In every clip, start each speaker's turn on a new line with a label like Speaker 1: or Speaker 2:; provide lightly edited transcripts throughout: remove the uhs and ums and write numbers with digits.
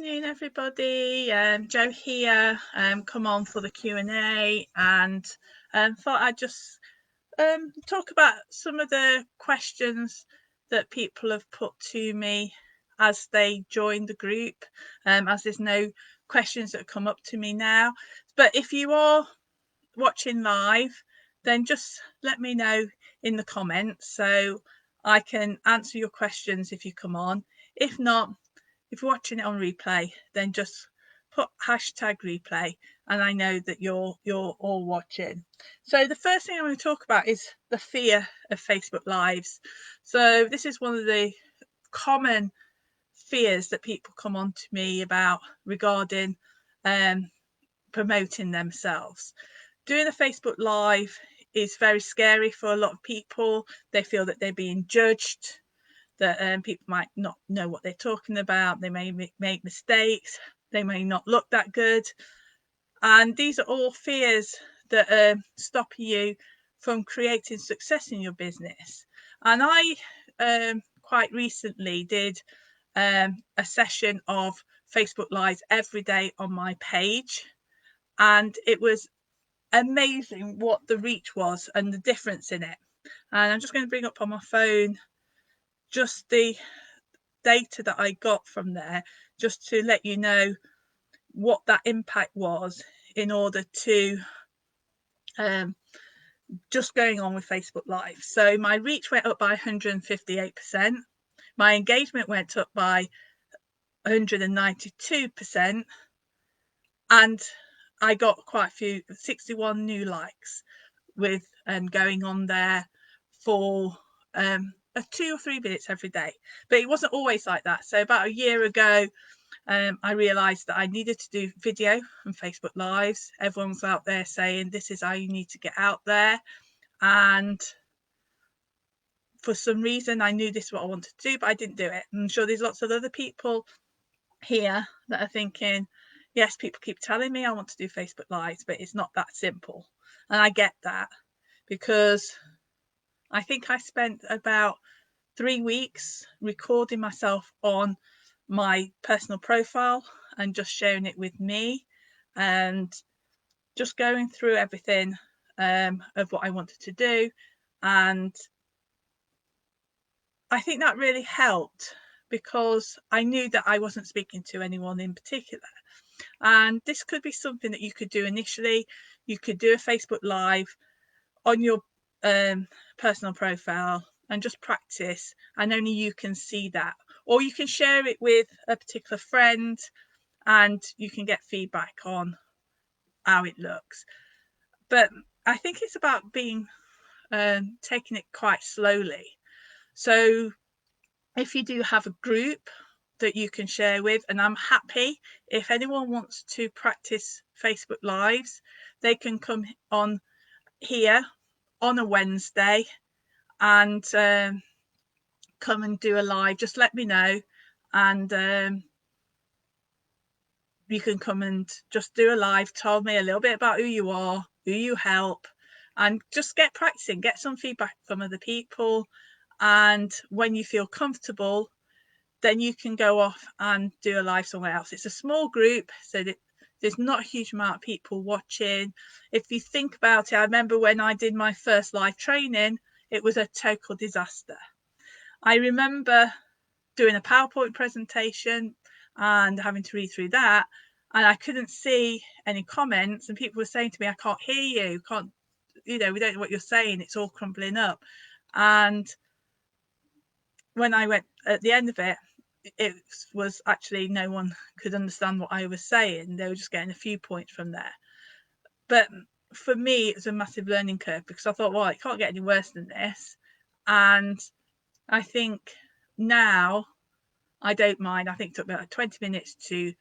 Speaker 1: afternoon, everybody. Jo here. Come on for the Q&A, and thought I'd just talk about some of the questions that people have put to me as they join the group. As there's no questions that come up to me now, but if you are watching live, then just let me know in the comments so I can answer your questions if you come on. If not, if you're watching it on replay, then just put hashtag replay and I know that you're all watching. So the first thing I'm going to talk about is the fear of Facebook Lives. So this is one of the common fears that people come on to me about regarding promoting themselves. Doing a Facebook Live is very scary for a lot of people. They feel that they're being judged, that people might not know what they're talking about. They may make mistakes. They may not look that good. And these are all fears that stop you from creating success in your business. And I quite recently did a session of Facebook Lives every day on my page. And it was amazing what the reach was and the difference in it. And I'm just going to bring up on my phone just the data that I got from there, just to let you know what that impact was in order to just going on with Facebook Live. So my reach went up by 158%. My engagement went up by 192%. And I got quite a few, 61 new likes with going on there for 2 or 3 minutes every day. But it wasn't always like that. So about a year ago, I realised that I needed to do video and Facebook Lives. Everyone's out there saying this is how you need to get out there. And for some reason, I knew this is what I wanted to do, but I didn't do it. I'm sure there's lots of other people here that are thinking, yes, people keep telling me I want to do Facebook Lives, but it's not that simple. And I get that, because I think I spent about 3 weeks recording myself on my personal profile and just sharing it with me and just going through everything of what I wanted to do. And I think that really helped, because I knew that I wasn't speaking to anyone in particular. And this could be something that you could do initially. You could do a Facebook Live on your personal profile and just practice, and only you can see that. Or you can share it with a particular friend and you can get feedback on how it looks. But I think it's about being taking it quite slowly. So if you do have a group that you can share with, and I'm happy if anyone wants to practice Facebook Lives, they can come on here on a Wednesday and come and do a live. Just let me know, and you can come and just do a live. Tell me a little bit about who you are, who you help, and just get practicing, get some feedback from other people. And when you feel comfortable, then you can go off and do a live somewhere else. It's a small group, so that there's not a huge amount of people watching. If you think about it, I remember when I did my first live training, it was a total disaster. I remember doing a PowerPoint presentation and having to read through that, and I couldn't see any comments, and people were saying to me, I can't hear you, we don't know what you're saying, it's all crumbling up. And when I went at the end of it, it was actually no one could understand what I was saying. They were just getting a few points from there. But for me, it was a massive learning curve, because I thought, well, it can't get any worse than this. And I think now I don't mind. I think it took me like 20 minutes to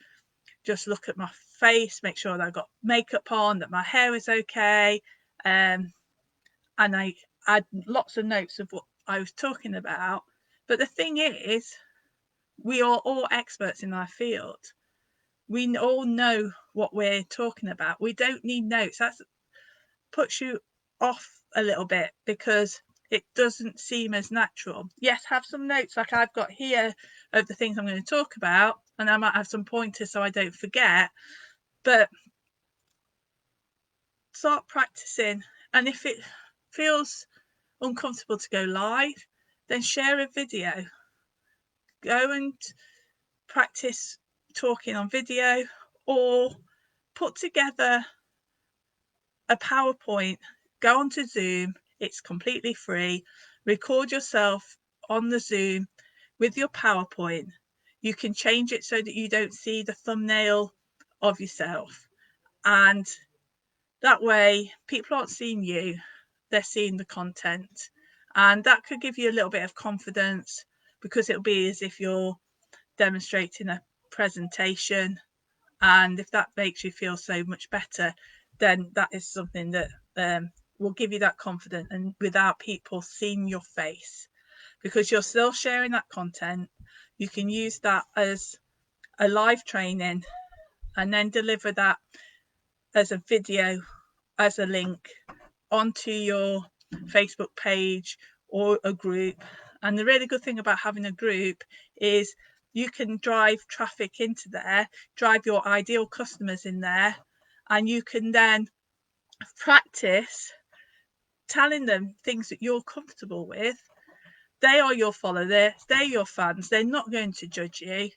Speaker 1: just look at my face, make sure that I got makeup on, that my hair was okay. And I had lots of notes of what I was talking about. But the thing is, we are all experts in our field. We all know what we're talking about. We don't need notes. That puts you off a little bit, because it doesn't seem as natural. Yes, have some notes like I've got here of the things I'm going to talk about, and I might have some pointers so I don't forget, but start practicing. And if it feels uncomfortable to go live, then share a video. Go and practice talking on video, or put together a PowerPoint. Go onto Zoom, it's completely free. Record yourself on the Zoom with your PowerPoint. You can change it so that you don't see the thumbnail of yourself, and that way people aren't seeing you, they're seeing the content, and that could give you a little bit of confidence, because it'll be as if you're demonstrating a presentation. And if that makes you feel so much better, then that is something that will give you that confidence, and without people seeing your face, because you're still sharing that content. You can use that as a live training and then deliver that as a video, as a link onto your Facebook page or a group. And the really good thing about having a group is you can drive traffic into there, drive your ideal customers in there, and you can then practice telling them things that you're comfortable with. They are your followers, they're your fans, they're not going to judge you,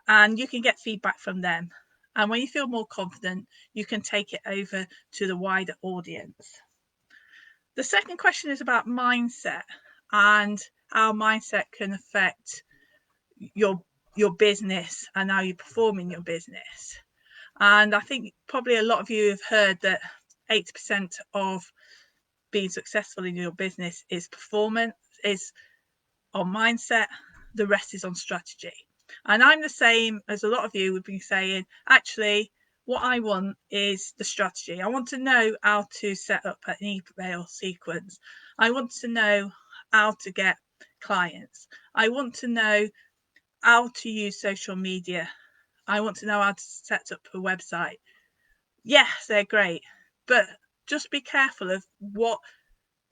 Speaker 1: and you can get feedback from them. And when you feel more confident, you can take it over to the wider audience. The second question is about mindset, and how mindset can affect your business and how you perform in your business. And I think probably a lot of you have heard that 80% of being successful in your business is performance, is on mindset. The rest is on strategy. And I'm the same as a lot of you would be saying, actually, what I want is the strategy. I want to know how to set up an email sequence. I want to know how to get clients. I want to know how to use social media. I want to know how to set up a website. Yes, they're great, but just be careful of what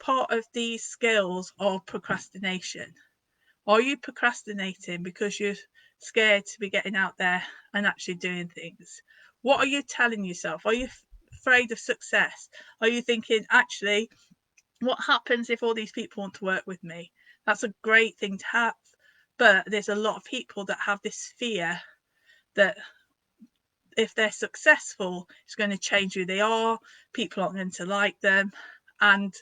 Speaker 1: part of these skills are procrastination. Are you procrastinating because you're scared to be getting out there and actually doing things? What are you telling yourself? Are you afraid of success? Are you thinking, actually, what happens if all these people want to work with me? That's a great thing to have. But there's a lot of people that have this fear that if they're successful, it's going to change who they are. People aren't going to like them, and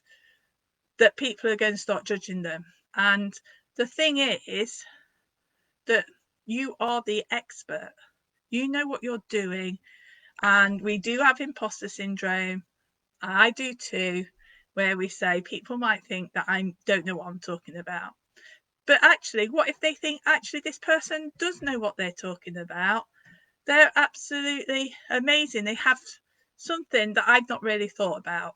Speaker 1: that people are going to start judging them. And the thing is that you are the expert. You know what you're doing. And we do have imposter syndrome. I do too, where we say people might think that I don't know what I'm talking about. But actually, what if they think, actually, this person does know what they're talking about? They're absolutely amazing. They have something that I've not really thought about.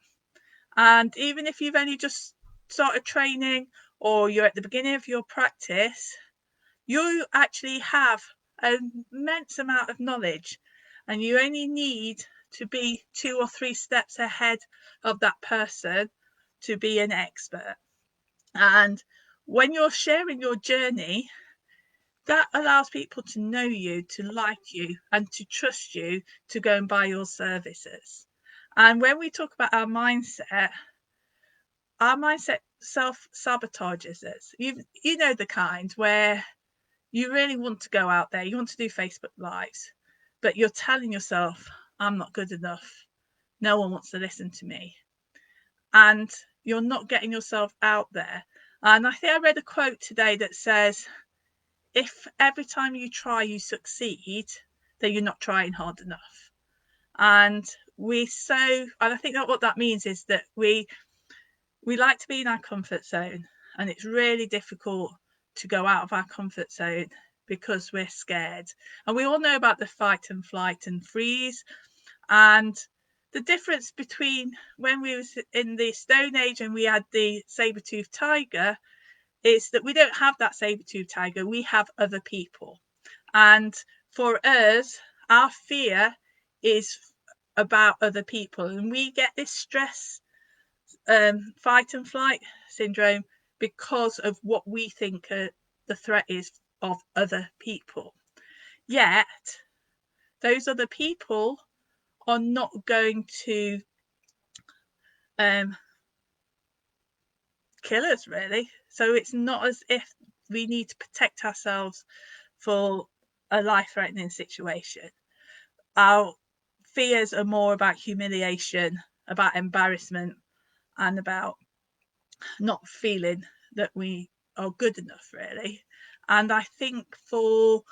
Speaker 1: And even if you've only just started training, or you're at the beginning of your practice, you actually have an immense amount of knowledge, and you only need to be 2 or 3 steps ahead of that person to be an expert. And when you're sharing your journey, that allows people to know you, to like you, and to trust you to go and buy your services. And when we talk about our mindset self-sabotages us. You know, the kind where you really want to go out there, you want to do Facebook Lives, but you're telling yourself, I'm not good enough. No one wants to listen to me. And you're not getting yourself out there. And I think I read a quote today that says, if every time you try you succeed, then you're not trying hard enough. And I think that what that means is that we like to be in our comfort zone, and it's really difficult to go out of our comfort zone because we're scared. And we all know about the fight and flight and freeze. And the difference between when we was in the Stone Age and we had the saber-toothed tiger is that we don't have that saber-toothed tiger, we have other people. And for us, our fear is about other people, and we get this stress, fight and flight syndrome, because of what we think the threat is of other people. Yet those other people are not going to kill us, really. So it's not as if we need to protect ourselves for a life-threatening situation. Our fears are more about humiliation, about embarrassment, and about not feeling that we are good enough, really. And I think for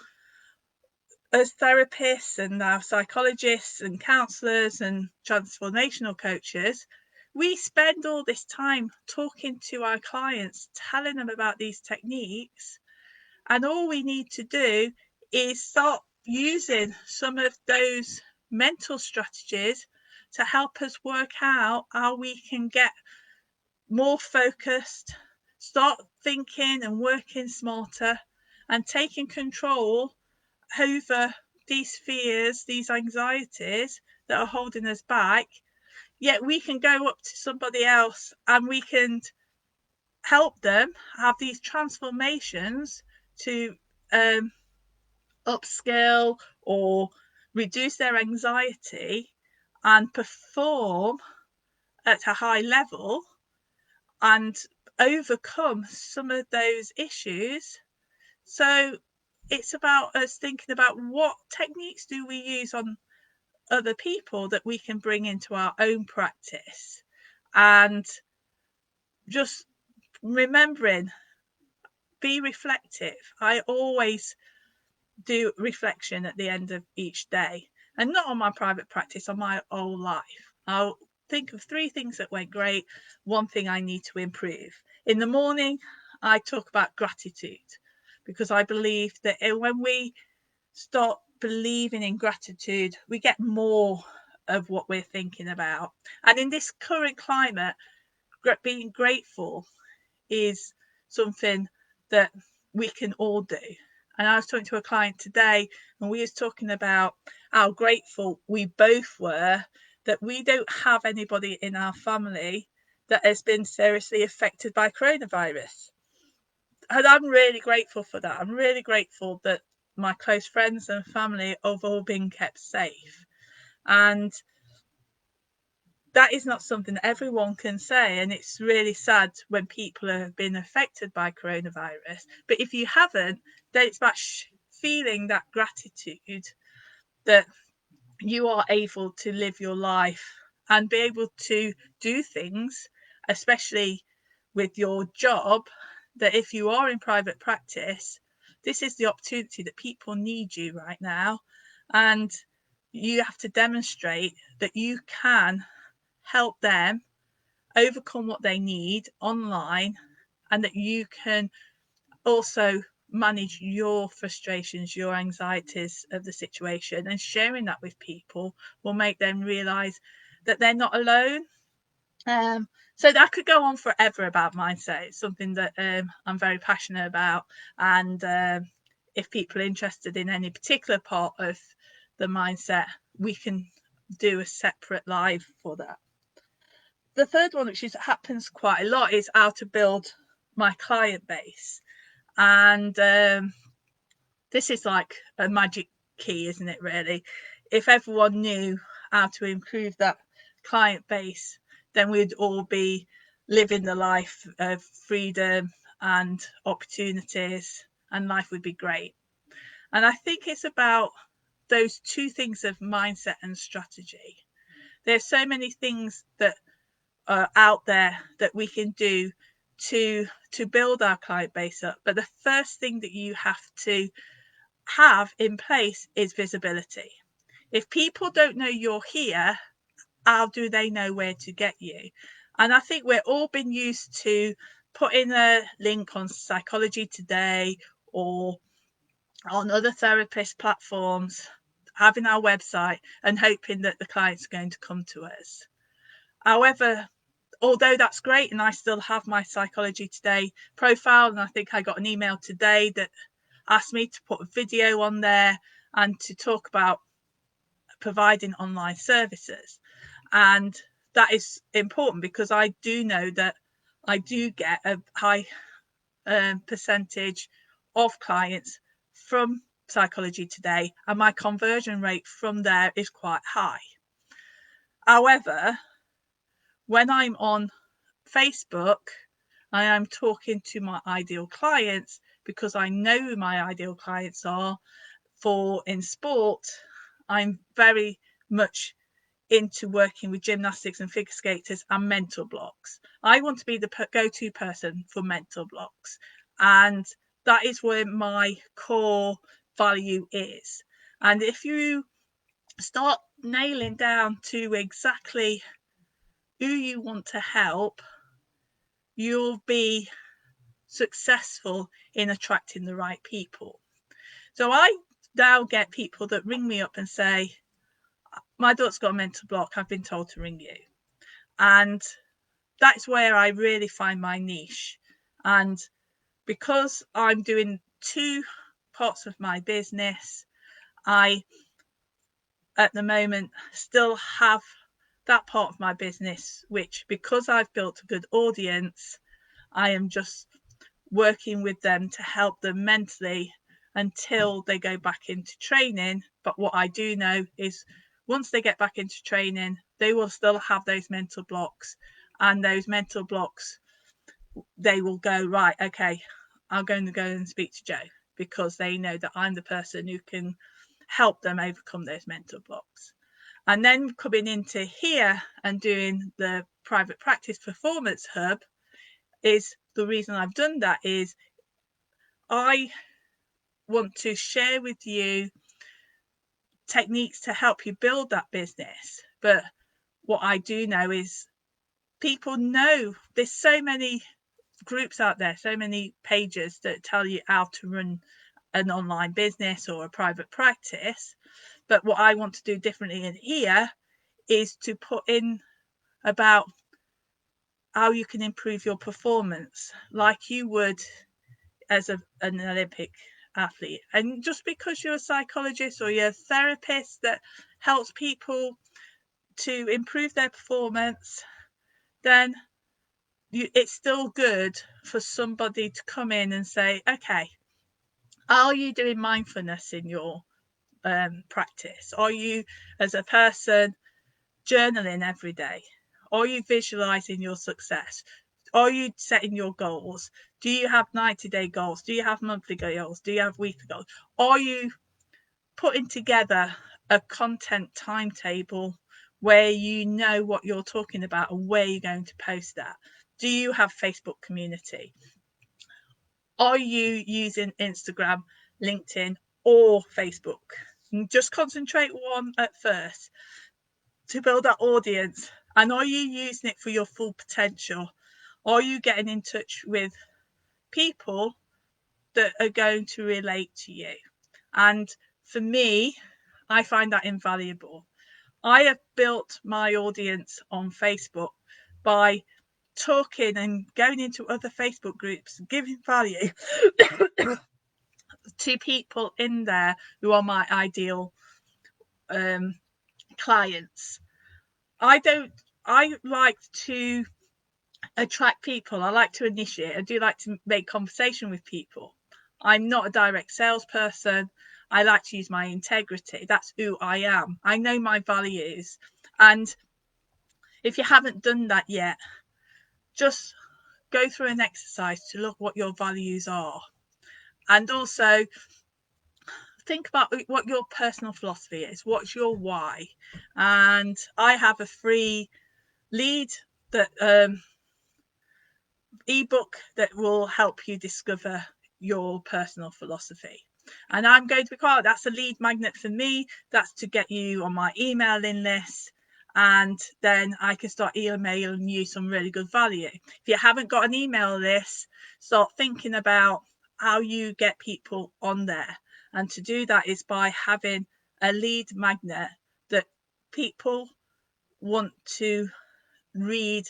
Speaker 1: as therapists and our psychologists and counselors and transformational coaches, we spend all this time talking to our clients, telling them about these techniques. And all we need to do is start using some of those mental strategies to help us work out how we can get more focused, start thinking and working smarter, and taking control over these fears, these anxieties that are holding us back. Yet we can go up to somebody else and we can help them have these transformations to upskill or reduce their anxiety and perform at a high level and overcome some of those issues. So it's about us thinking about what techniques do we use on other people that we can bring into our own practice, and just remembering, be reflective. I always do reflection at the end of each day, and not on my private practice, on my whole life. I'll think of 3 things that went great, 1 thing I need to improve. In the morning, I talk about gratitude, because I believe that when we start believing in gratitude, we get more of what we're thinking about. And in this current climate, being grateful is something that we can all do. And I was talking to a client today, and we was talking about how grateful we both were that we don't have anybody in our family that has been seriously affected by coronavirus. And I'm really grateful for that. I'm really grateful that my close friends and family have all been kept safe. And that is not something that everyone can say. And it's really sad when people have been affected by coronavirus. But if you haven't, then it's about feeling that gratitude that you are able to live your life and be able to do things, especially with your job, that if you are in private practice, this is the opportunity that people need you right now. And you have to demonstrate that you can help them overcome what they need online, and that you can also manage your frustrations, your anxieties of the situation, and sharing that with people will make them realize that they're not alone. So that could go on forever about mindset. It's something that I'm very passionate about, and if people are interested in any particular part of the mindset, we can do a separate live for that. The third one, which happens quite a lot, is how to build my client base. And this is like a magic key, isn't it, really? If everyone knew how to improve that client base, then we'd all be living the life of freedom and opportunities, and life would be great. And I think it's about those 2 things of mindset and strategy. There's so many things that are out there that we can do to build our client base up, but the first thing that you have to have in place is visibility. If people don't know you're here, how do they know where to get you? And I think we're all been used to putting a link on Psychology Today or on other therapist platforms, having our website and hoping that the client's going to come to us. However, although that's great, and I still have my Psychology Today profile, and I think I got an email today that asked me to put a video on there and to talk about providing online services. And that is important because I do know that I do get a high percentage of clients from Psychology Today, and my conversion rate from there is quite high. However, when I'm on Facebook, I am talking to my ideal clients because I know who my ideal clients are. For in sport, I'm very much into working with gymnastics and figure skaters and mental blocks. I want to be the go-to person for mental blocks, and that is where my core value is. And if you start nailing down to exactly who you want to help, you'll be successful in attracting the right people. So I now get people that ring me up and say, my daughter's got a mental block, I've been told to ring you. And that's where I really find my niche. And because I'm doing two parts of my business, I at the moment still have that part of my business, which, because I've built a good audience, I am just working with them to help them mentally until they go back into training. But what I do know is once they get back into training, they will still have those mental blocks, and those mental blocks, they will go, right, okay, I'm going to go and speak to Joe, because they know that I'm the person who can help them overcome those mental blocks. And then coming into here and doing the private practice performance hub, is the reason I've done that is I want to share with you techniques to help you build that business. But what I do know is people know there's so many groups out there, so many pages that tell you how to run an online business or a private practice. But what I want to do differently in here is to put in about how you can improve your performance like you would as an Olympic athlete. And just because you're a psychologist or you're a therapist that helps people to improve their performance, then it's still good for somebody to come in and say, okay, are you doing mindfulness in your practice? Are you, as a person, journaling every day? Are you visualizing your success? Are you setting your goals? Do you have 90-day goals? Do you have monthly goals? Do you have weekly goals? Are you putting together a content timetable where you know what you're talking about and where you're going to post that? Do you have Facebook community? Are you using Instagram, LinkedIn, or Facebook? Just concentrate one at first to build that audience. And are you using it for your full potential? Are you getting in touch with people that are going to relate to you? And for me, I find that invaluable. I have built my audience on Facebook by talking and going into other Facebook groups, giving value to people in there who are my ideal clients. I like to attract people. I like to initiate. I do like to make conversation with people. I'm not a direct salesperson. I like to use my integrity. That's who I am. I know my values. And if you haven't done that yet, just go through an exercise to look what your values are. And also think about what your personal philosophy is. What's your why? And I have a free lead that ebook that will help you discover your personal philosophy. And I'm going to be quiet. That's a lead magnet for me. That's to get you on my emailing list. And then I can start emailing you some really good value. If you haven't got an email list, start thinking about how you get people on there. And to do that is by having a lead magnet that people want to read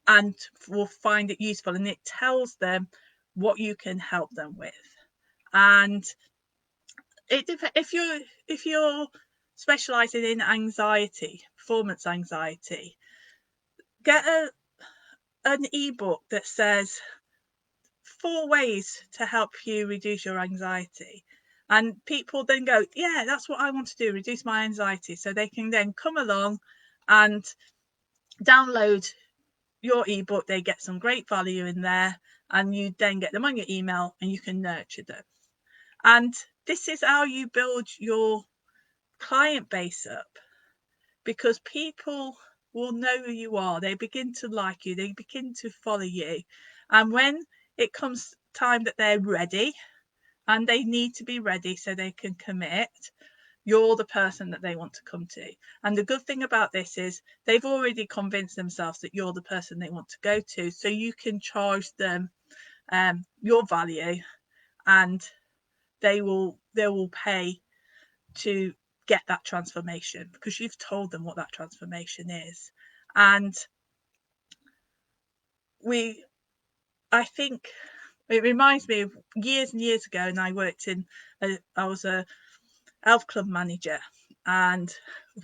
Speaker 1: and will find it useful, and it tells them what you can help them with. And if you're specializing in anxiety, performance anxiety, get an ebook that says 4 ways to help you reduce your anxiety. And people then go, yeah, that's what I want to do, reduce my anxiety. So they can then come along and download your ebook. They get some great value in there, and you then get them on your email and you can nurture them. And this is how you build your client base up, because people will know who you are. They begin to like you, they begin to follow you. And when it comes time that they're ready, and they need to be ready so they can commit, you're the person that they want to come to. And the good thing about this is they've already convinced themselves that you're the person they want to go to. So you can charge them your value, and they will pay to get that transformation, because you've told them what that transformation is. And I think it reminds me of years and years ago, and I was a elf club manager, and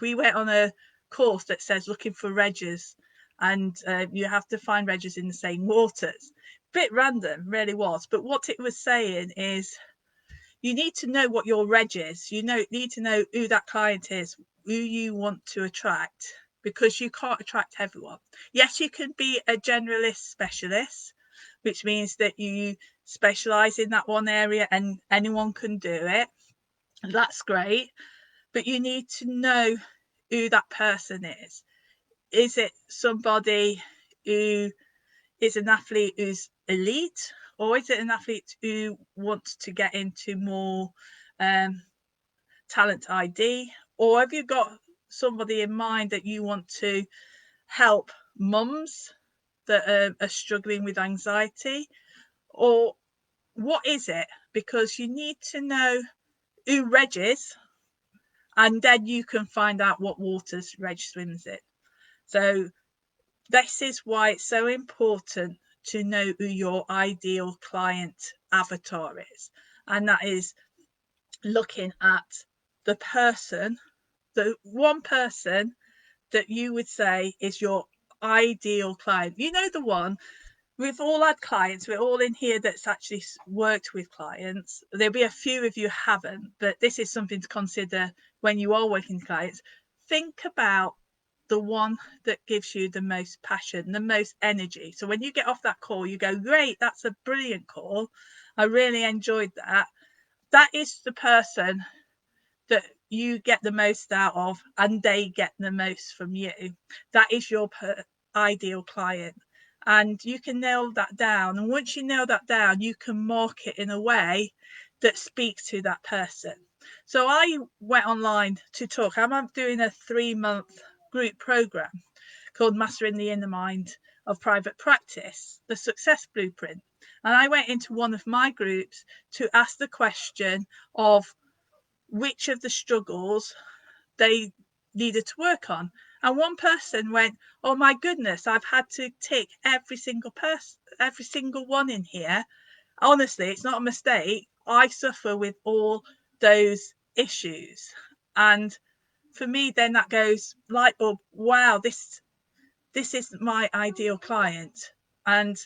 Speaker 1: we went on a course that says looking for regs, and you have to find regs in the same waters. Bit random, really was, but what it was saying is you need to know what your reg is. You need to know who that client is, who you want to attract, because you can't attract everyone. Yes, you can be a generalist specialist, which means that you specialize in that one area and anyone can do it. That's great, but you need to know who that person is. Is it somebody who is an athlete who's elite, or is it an athlete who wants to get into more talent ID? Or have you got somebody in mind that you want to help mums that are struggling with anxiety? Or what is it? Because you need to know who Reg is, and then you can find out what waters Reg swims in. So this is why it's so important to know who your ideal client avatar is. And that is looking at the person, the one person that you would say is your ideal client. You know, the one. We've all had clients, we're all in here that's actually worked with clients. There'll be a few of you haven't, but this is something to consider when you are working with clients. Think about the one that gives you the most passion, the most energy. So when you get off that call, you go, great, that's a brilliant call. I really enjoyed that. That is the person that you get the most out of, and they get the most from you. That is your ideal client. And you can nail that down. And once you nail that down, you can market in a way that speaks to that person. So I went online to talk. I'm doing a 3-month group program called Mastering the Inner Mind of Private Practice, the Success Blueprint. And I went into one of my groups to ask the question of which of the struggles they needed to work on. And one person went, oh my goodness, I've had to tick every single one in here. Honestly, it's not a mistake. I suffer with all those issues. And for me, then that goes light bulb, wow, this is my ideal client. And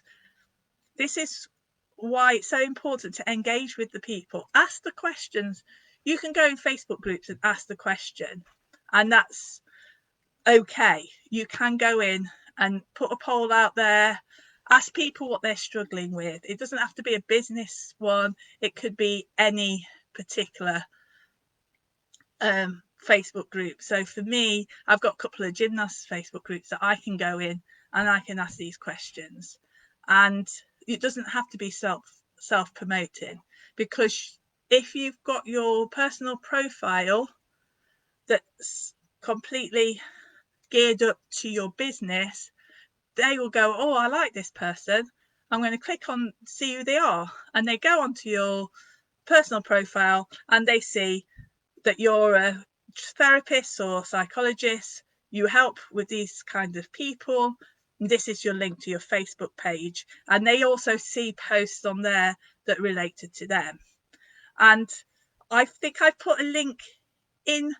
Speaker 1: this is why it's so important to engage with the people. Ask the questions. You can go in Facebook groups and ask the question, and that's okay. You can go in and put a poll out there, ask people what they're struggling with. It doesn't have to be a business one. It could be any particular Facebook group. So for me, I've got a couple of gymnasts Facebook groups that I can go in and I can ask these questions. And it doesn't have to be self-promoting, because if you've got your personal profile that's completely geared up to your business, they will go, oh, I like this person. I'm going to click on see who they are. And they go onto your personal profile and they see that you're a therapist or psychologist. You help with these kind of people. This is your link to your Facebook page. And they also see posts on there that related to them. And I think I put a link in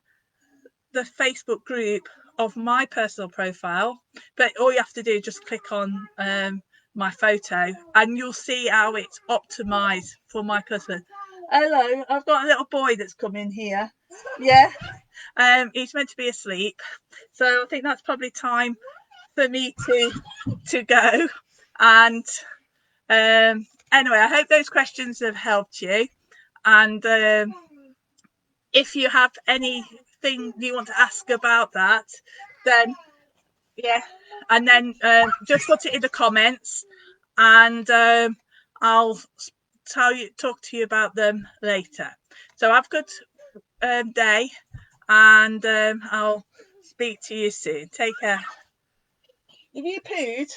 Speaker 1: the Facebook group of my personal profile, but all you have to do is just click on my photo and you'll see how it's optimized for my customer. Hello, I've got a little boy that's come in here. Yeah. He's meant to be asleep, so I think that's probably time for me to go. And anyway, I hope those questions have helped you. And if you have anything you want to ask about that, then yeah, and then just put it in the comments, and I'll talk to you about them later. So have a good day, and I'll speak to you soon. Take care. Have you pooed?